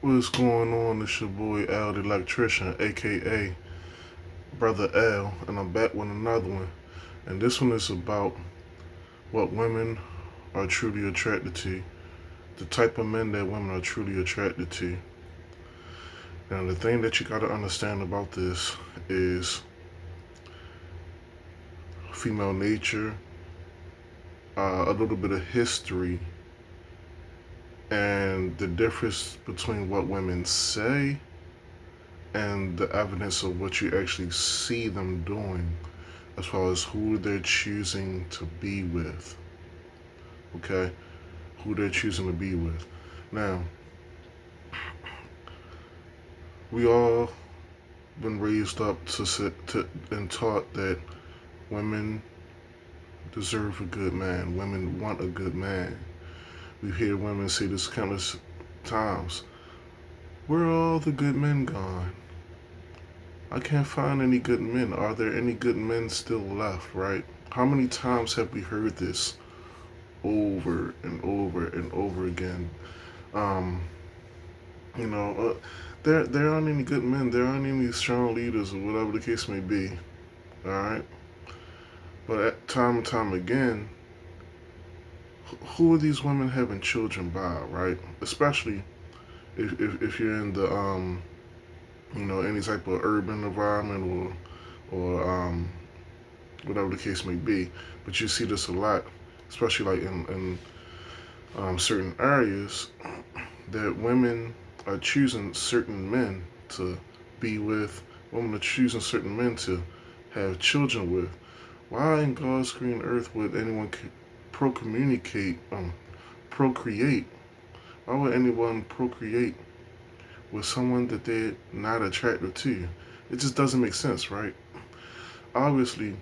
What's going on? It's your boy Al the Electrician, aka Brother L, and I'm back with another one. And this one is about what women are truly attracted to, the type of men that women are truly attracted to. Now, the thing that you gotta understand about this is female nature, a little bit of history, and the difference between what women say and the evidence of what you actually see them doing as far as who they're choosing to be with. Okay? Who they're choosing to be with. Now, we all been raised up to and taught that women deserve a good man. Women want a good man. We hear women say this countless times. Where are all the good men gone? I can't find any good men. Are there any good men still left, right? How many times have we heard this over and over and over again? Um, you know, there aren't any good men. There aren't any strong leaders, or whatever the case may be. All right, but at time and time again, who are these women having children by? Right, especially if you're in the any type of urban environment or whatever the case may be. But you see this a lot, especially like in certain areas that women are choosing certain men to be with, women are choosing certain men to have children with. Why in God's green earth would anyone procreate? Why would anyone procreate with someone that they're not attracted to? It just doesn't make sense, right? Obviously,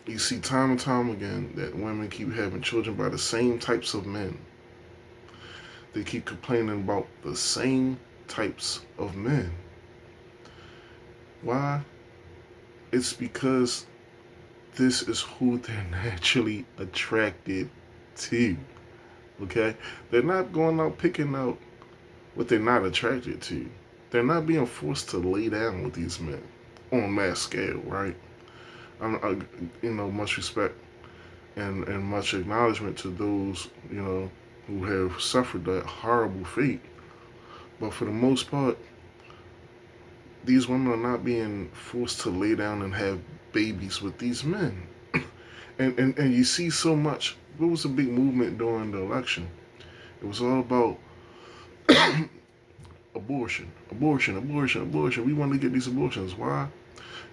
you see time and time again that women keep having children by the same types of men. They keep complaining about the same types of men. Why? It's because this is who they're naturally attracted to. Okay? They're not going out picking out what they're not attracted to. They're not being forced to lay down with these men on mass scale, right? Much respect and much acknowledgement to those, who have suffered that horrible fate. But for the most part, these women are not being forced to lay down and have babies with these men. And you see so much. What was a big movement during the election? It was all about abortion, abortion, abortion, abortion. We want to get these abortions. Why?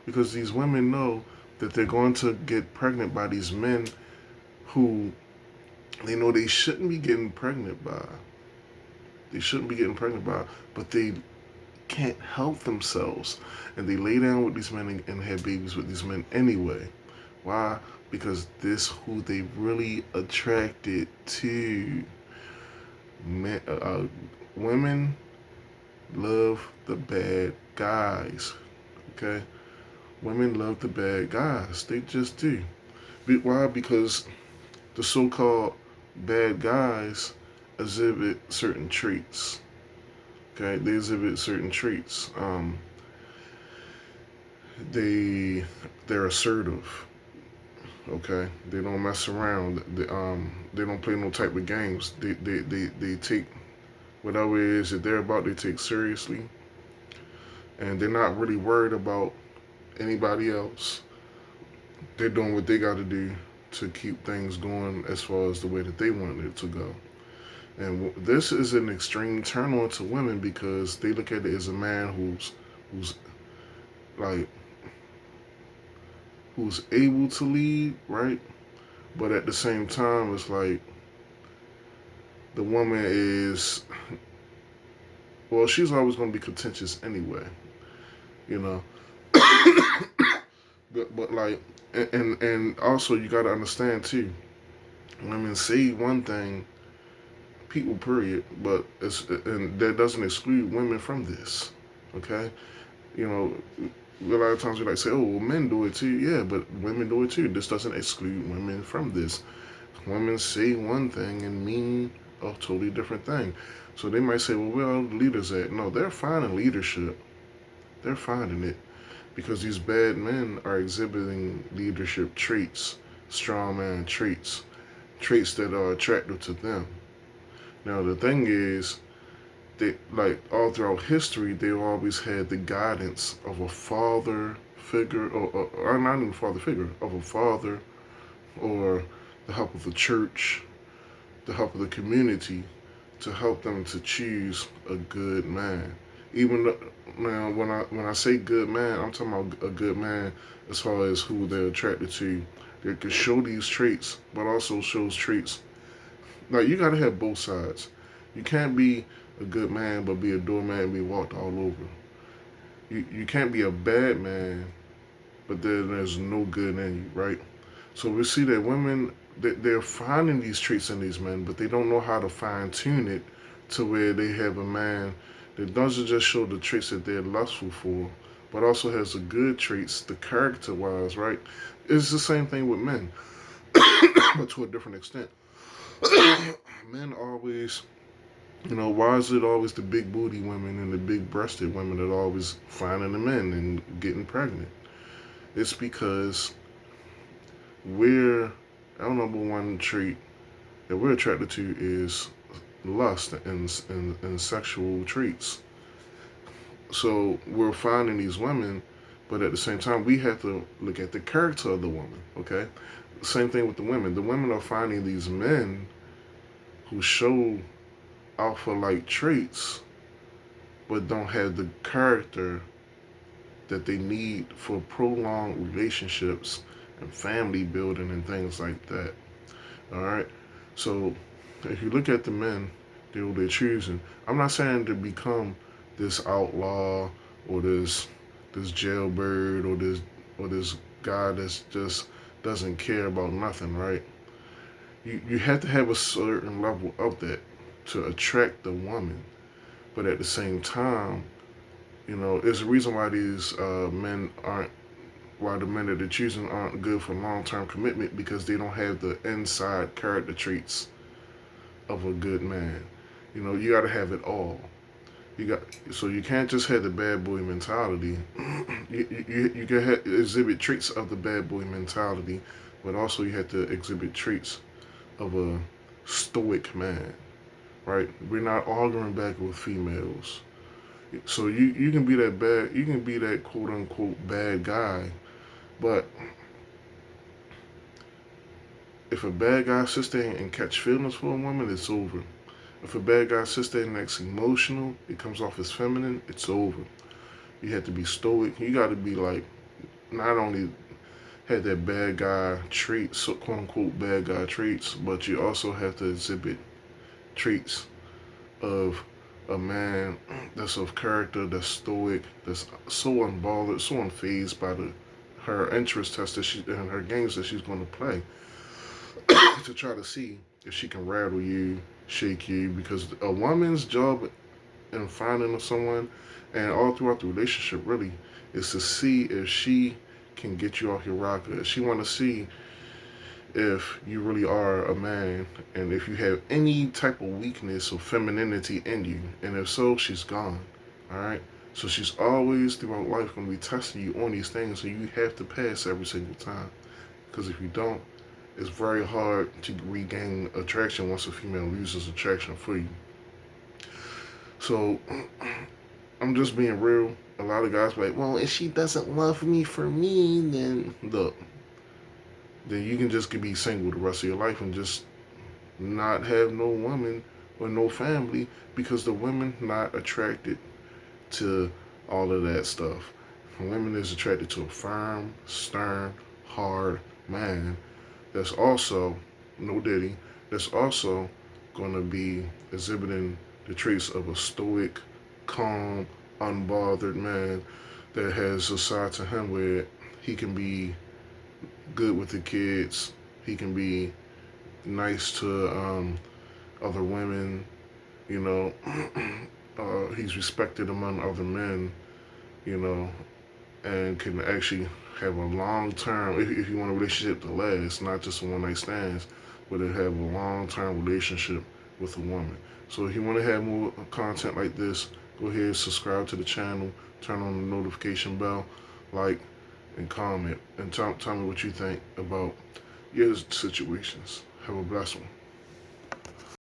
Because these women know that they're going to get pregnant by these men who they know they shouldn't be getting pregnant by. They shouldn't be getting pregnant by, but they can't help themselves. And they lay down with these men and have babies with these men anyway. Why? Because this who they really attracted to. Women love the bad guys. Okay? Women love the bad guys. They just do. Why? Because the so-called bad guys exhibit certain traits. Okay, they exhibit certain traits. They they're assertive. Okay, they don't mess around. They don't play no type of games. They take whatever it is that they're about. They take seriously, and they're not really worried about anybody else. They're doing what they got to do to keep things going as far as the way that they want it to go. And this is an extreme turn on to women because they look at it as a man who's like who's able to lead, right? But at the same time, it's like the woman is well, she's always going to be contentious anyway, you know. But like, and also you got to understand too. Women say one thing, people period, but and that doesn't exclude women from this. Okay, you know, a lot of times we like say, oh, well, men do it too. Yeah, but women do it too. This doesn't exclude women from this. Women say one thing and mean a totally different thing. So they might say, well, where are the leaders at? No, they're finding leadership. They're finding it because these bad men are exhibiting leadership traits, strongman traits, traits that are attractive to them. Now the thing is, they like all throughout history, they always had the guidance of a father figure, or not even father figure, of a father, or the help of the church, the help of the community, to help them to choose a good man. Even though, now, when I say good man, I'm talking about a good man as far as who they're attracted to. They can show these traits, but also shows traits. Like you gotta have both sides. You can't be a good man but be a doormat and be walked all over. You can't be a bad man but then there's no good in you, right? So we see that women they're finding these traits in these men, but they don't know how to fine tune it to where they have a man that doesn't just show the traits that they're lustful for, but also has the good traits, the character wise, right? It's the same thing with men, but to a different extent. Men always, why is it always the big booty women and the big breasted women that are always finding the men and getting pregnant? It's because we're our number one trait that we're attracted to is lust and sexual traits. So we're finding these women, but at the same time, we have to look at the character of the woman. Okay, same thing with the women. The women are finding these men who show alpha-like traits, but don't have the character that they need for prolonged relationships and family building and things like that. All right. So if you look at the men, they're choosing. I'm not saying to become this outlaw or this jailbird or this guy that's just doesn't care about nothing, right? You have to have a certain level of that to attract the woman, but at the same time, there's a reason why these men aren't why the men that they're choosing aren't good for long term commitment because they don't have the inside character traits of a good man. You got to have it all. You got so you can't just have the bad boy mentality. You can exhibit traits of the bad boy mentality, but also you have to exhibit traits of a stoic man. Right? We're not arguing back with females. So you can be that bad. You can be that quote unquote bad guy, but if a bad guy sits there and catch feelings for a woman, it's over. If a bad guy sits there and acts emotional, it comes off as feminine, it's over. You have to be stoic. You got to be like, not only have that bad guy traits, so quote unquote bad guy traits, but you also have to exhibit traits of a man that's of character, that's stoic, that's so unbothered, so unfazed by her interest test that she and her games that she's going to play to try to see if she can rattle you, shake you, because a woman's job in finding someone and all throughout the relationship really is to see if she can get you off your rocker. She want to see if you really are a man and if you have any type of weakness or femininity in you. And if so, she's gone. All right. So she's always throughout life going to be testing you on these things, and you have to pass every single time. Because if you don't, it's very hard to regain attraction once a female loses attraction for you. So I'm just being real. A lot of guys be like, well, if she doesn't love me for me, then look, then you can just be single the rest of your life and just not have no woman or no family because the women not attracted to all of that stuff. Women is attracted to a firm, stern, hard man that's also, no diddy, that's also going to be exhibiting the traits of a stoic, calm, unbothered man that has a side to him where he can be good with the kids, he can be nice to other women, you know, he's respected among other men, you know, and can actually have a long term, if you want a relationship to last, not just a one night stands, but to have a long term relationship with a woman. So if you want to have more content like this, go ahead, subscribe to the channel, turn on the notification bell, like, and comment, and tell me what you think about your situations. Have a blessed one.